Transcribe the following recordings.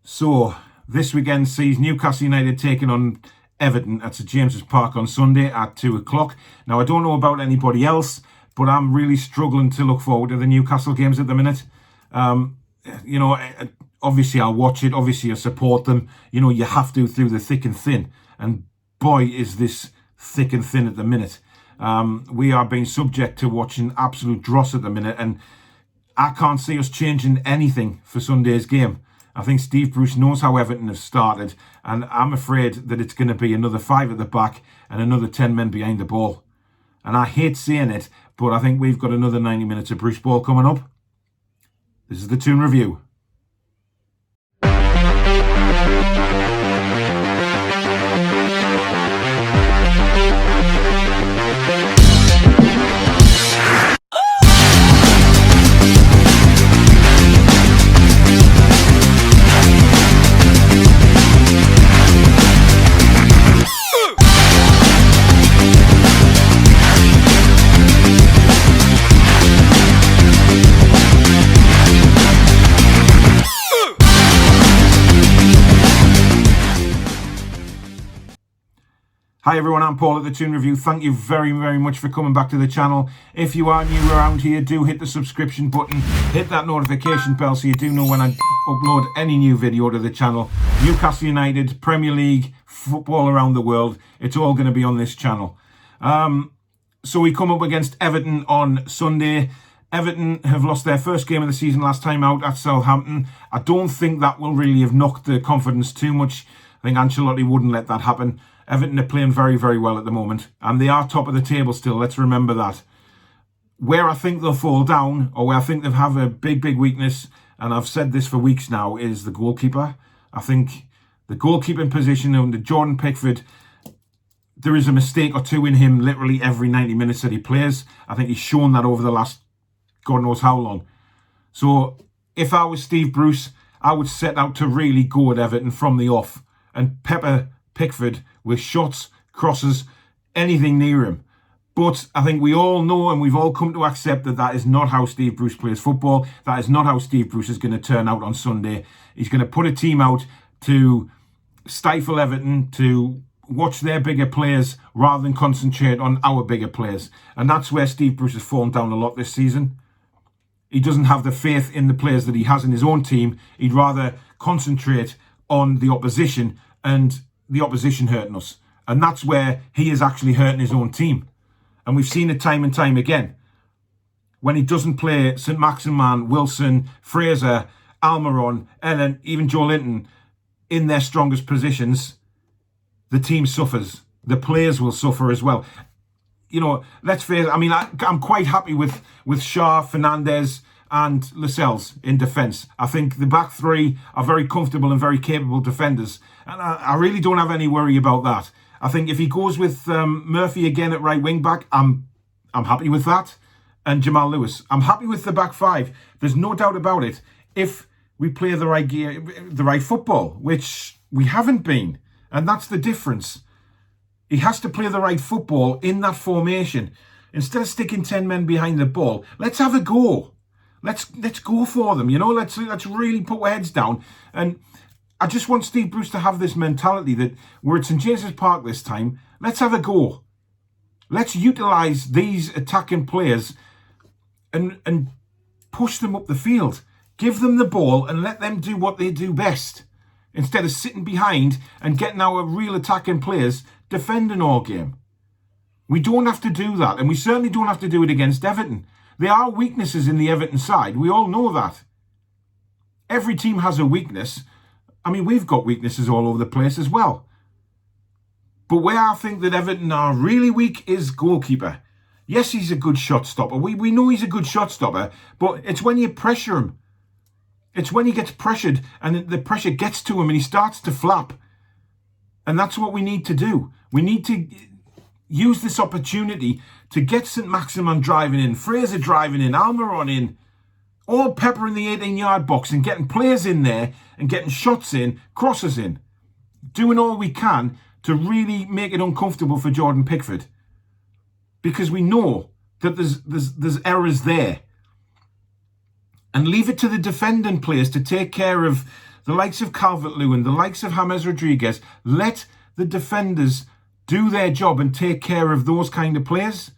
So, this weekend sees Newcastle United taking on Everton at St James's Park on Sunday at 2 o'clock. Now, I don't know about anybody else, but I'm really struggling to look forward to the Newcastle games at the minute. Obviously I'll watch it. Obviously I support them. You have to through the thick and thin. And boy, is this thick and thin at the minute. We are being subject to watching absolute dross at the minute. And I can't see us changing anything for Sunday's game. I think Steve Bruce knows how Everton have started, and I'm afraid that it's going to be another 5 at the back and another 10 men behind the ball. And I hate saying it, but I think we've got another 90 minutes of Bruceball coming up. This is the Toon Review. Hi everyone, I'm Paul at the Toon Review. Thank you very, very much for coming back to the channel. If you are new around here, do hit the subscription button, hit that notification bell so you do know when I upload any new video to the channel. Newcastle United, Premier League, football around the world, it's all going to be on this channel. So we come up against Everton on Sunday. Everton have lost their first game of the season last time out at Southampton. I don't think that will really have knocked the confidence too much. I think Ancelotti wouldn't let that happen. Everton are playing very, very well at the moment, and they are top of the table still. Let's remember that. Where I think they'll fall down, or where I think they'll have a big, big weakness, and I've said this for weeks now, is the goalkeeper. I think the goalkeeping position under Jordan Pickford, there is a mistake or two in him literally every 90 minutes that he plays. I think he's shown that over the last God knows how long. So if I was Steve Bruce, I would set out to really go at Everton from the off and pepper Pickford with shots, crosses, anything near him. But I think we all know and we've all come to accept that that is not how Steve Bruce plays football. That is not how Steve Bruce is going to turn out on Sunday. He's going to put a team out to stifle Everton, to watch their bigger players rather than concentrate on our bigger players. And that's where Steve Bruce has fallen down a lot this season. He doesn't have the faith in the players that he has in his own team. He'd rather concentrate on the opposition and the opposition hurting us. And that's where he is actually hurting his own team. And we've seen it time and time again. When he doesn't play St Maximin, Wilson, Fraser, Almiron, and even Joe Linton in their strongest positions, the team suffers. The players will suffer as well. Let's face it, I'm quite happy with Shaw, Fernandez and Lascelles in defence. I think the back three are very comfortable and very capable defenders. And I really don't have any worry about that. I think if he goes with Murphy again at right wing back, I'm happy with that. And Jamal Lewis, I'm happy with the back five. There's no doubt about it. If we play the right football, which we haven't been, and that's the difference. He has to play the right football in that formation. Instead of sticking 10 men behind the ball, let's have a go. Let's go for them. Let's really put our heads down. And I just want Steve Bruce to have this mentality that we're at St James's Park this time. Let's have a go. Let's utilise these attacking players and push them up the field. Give them the ball and let them do what they do best. Instead of sitting behind and getting our real attacking players defending all game. We don't have to do that, and we certainly don't have to do it against Everton. There are weaknesses in the Everton side. We all know that. Every team has a weakness. We've got weaknesses all over the place as well. But where I think that Everton are really weak is goalkeeper. Yes, he's a good shot stopper. We know he's a good shot stopper, but it's when you pressure him. It's when he gets pressured and the pressure gets to him and he starts to flap. And that's what we need to do. We need to use this opportunity to get St Maximin driving in, Fraser driving in, Almiron in, all peppering the 18-yard box and getting players in there and getting shots in, crosses in. Doing all we can to really make it uncomfortable for Jordan Pickford. Because we know that there's errors there. And leave it to the defending players to take care of the likes of Calvert-Lewin, the likes of James Rodriguez, let the defenders do their job and take care of those kind of players.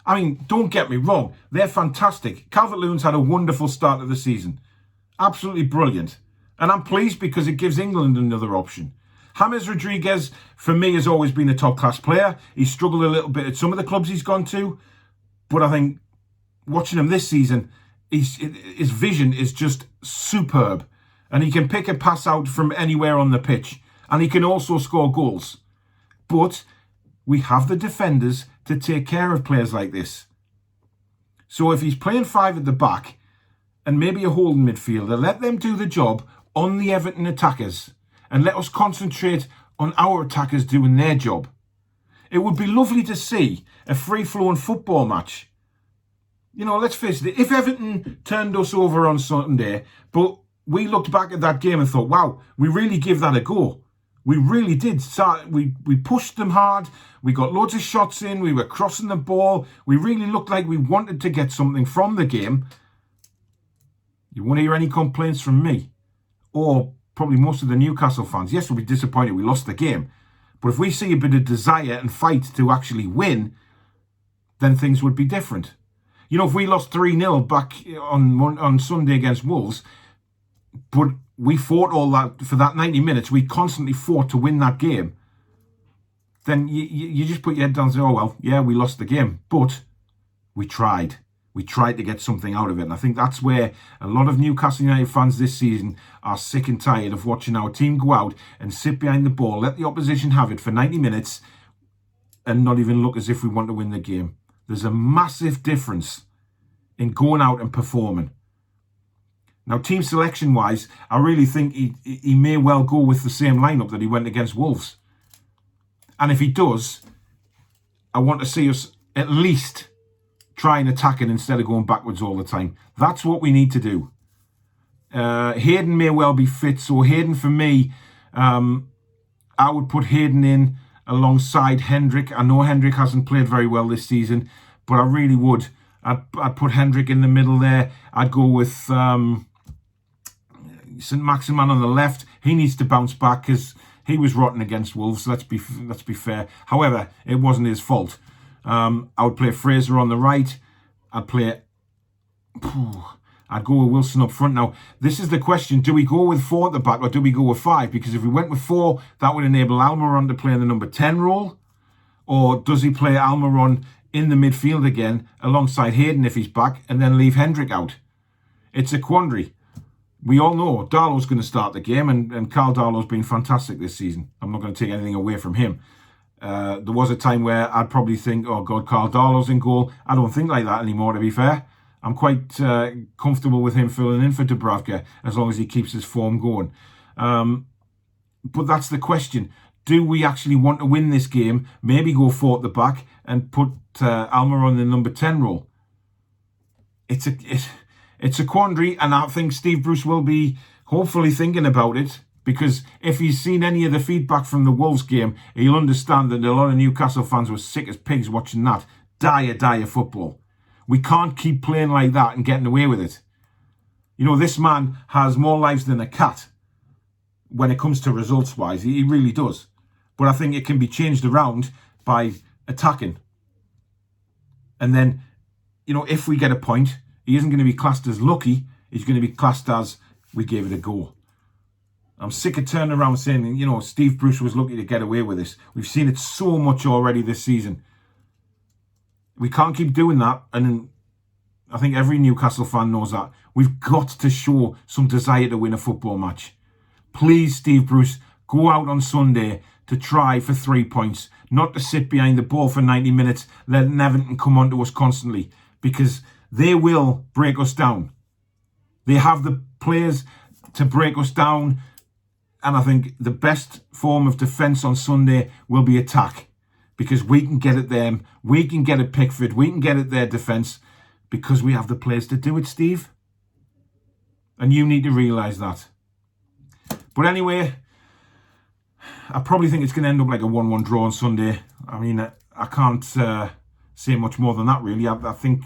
I mean, don't get me wrong, they're fantastic. Calvert-Lewin's had a wonderful start of the season. Absolutely brilliant. And I'm pleased because it gives England another option. James Rodriguez, for me, has always been a top-class player. He's struggled a little bit at some of the clubs he's gone to. But I think watching him this season, his vision is just superb. And he can pick a pass out from anywhere on the pitch. And he can also score goals. But we have the defenders to take care of players like this. So if he's playing 5 at the back and maybe a holding midfielder, let them do the job on the Everton attackers. And let us concentrate on our attackers doing their job. It would be lovely to see a free-flowing football match. You know, let's face it, if Everton turned us over on Sunday, but we looked back at that game and thought, wow, we really gave that a go. We really did. We pushed them hard. We got loads of shots in. We were crossing the ball. We really looked like we wanted to get something from the game. You won't hear any complaints from me or probably most of the Newcastle fans. Yes, we'll be disappointed we lost the game. But if we see a bit of desire and fight to actually win, then things would be different. You know, if we lost 3-0 back on Sunday against Wolves, but we fought all that for that 90 minutes, we constantly fought to win that game, then you just put your head down and say, oh, well, yeah, we lost the game. But we tried. We tried to get something out of it. And I think that's where a lot of Newcastle United fans this season are sick and tired of watching our team go out and sit behind the ball, let the opposition have it for 90 minutes and not even look as if we want to win the game. There's a massive difference in going out and performing. Now, team selection-wise, I really think he may well go with the same lineup that he went against Wolves. And if he does, I want to see us at least try and attack it instead of going backwards all the time. That's what we need to do. Hayden may well be fit, so Hayden, for me, I would put Hayden in alongside Hendrick. I know Hendrick hasn't played very well this season, but I really would. I'd put Hendrick in the middle there. I'd go with St. Maximin on the left. He needs to bounce back because he was rotten against Wolves. Let's be fair. However, it wasn't his fault. I would play Fraser on the right. I'd go with Wilson up front. Now, this is the question. Do we go with 4 at the back or do we go with 5? Because if we went with 4, that would enable Almiron to play in the number 10 role. Or does he play Almiron in the midfield again alongside Hayden if he's back and then leave Hendrick out? It's a quandary. We all know Darlow's going to start the game and Carl Darlow's been fantastic this season. I'm not going to take anything away from him. There was a time where I'd probably think, oh God, Carl Darlow's in goal. I don't think like that anymore, to be fair. I'm quite comfortable with him filling in for Dubravka as long as he keeps his form going. But that's the question. Do we actually want to win this game? Maybe go 4 at the back and put Almiron in the number 10 role. It's a quandary, and I think Steve Bruce will be hopefully thinking about it. Because if he's seen any of the feedback from the Wolves game, he'll understand that a lot of Newcastle fans were sick as pigs watching that dire football. We can't keep playing like that and getting away with it. You know, this man has more lives than a cat when it comes to results-wise. He really does. But I think it can be changed around by attacking. And then, you know, if we get a point, he isn't going to be classed as lucky. He's going to be classed as we gave it a go. I'm sick of turning around saying, you know, Steve Bruce was lucky to get away with this. We've seen it so much already this season. We can't keep doing that. And I think every Newcastle fan knows that. We've got to show some desire to win a football match. Please, Steve Bruce, go out on Sunday to try for 3 points. Not to sit behind the ball for 90 minutes, letting Everton come onto us constantly. Because they will break us down. They have the players to break us down. And I think the best form of defence on Sunday will be attack. Because we can get at them. We can get at Pickford. We can get at their defence. Because we have the players to do it, Steve. And you need to realise that. But anyway, I probably think it's going to end up like a 1-1 draw on Sunday. I mean, I can't say much more than that, really. I think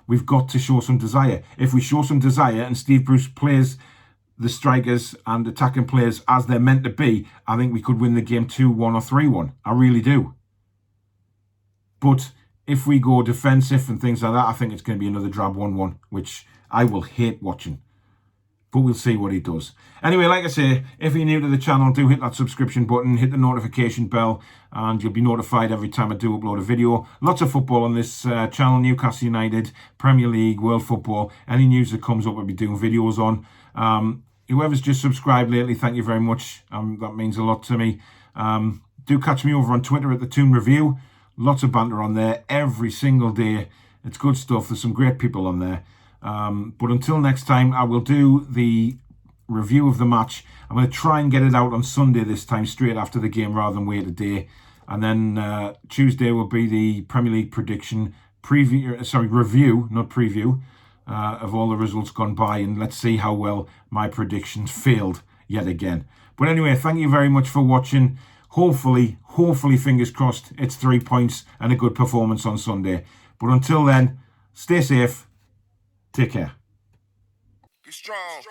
we've got to show some desire. If we show some desire and Steve Bruce plays the strikers and attacking players as they're meant to be, I think we could win the game 2-1 or 3-1. I really do. But if we go defensive and things like that, I think it's going to be another drab 1-1, which I will hate watching. But we'll see what he does. Anyway, like I say, if you're new to the channel, do hit that subscription button, hit the notification bell, and you'll be notified every time I do upload a video. Lots of football on this channel, Newcastle United, Premier League, World Football. Any news that comes up, I'll be doing videos on. Whoever's just subscribed lately, thank you very much. That means a lot to me. Do catch me over on Twitter at the Toon Review. Lots of banter on there every single day. It's good stuff. There's some great people on there. But until next time, I will do the review of the match. I'm going to try and get it out on Sunday this time, straight after the game, rather than wait a day. And then Tuesday will be the Premier League prediction review, not preview, of all the results gone by. And let's see how well my predictions failed yet again. But anyway, thank you very much for watching. Hopefully, fingers crossed, it's 3 points and a good performance on Sunday. But until then, stay safe. Take care. Be strong.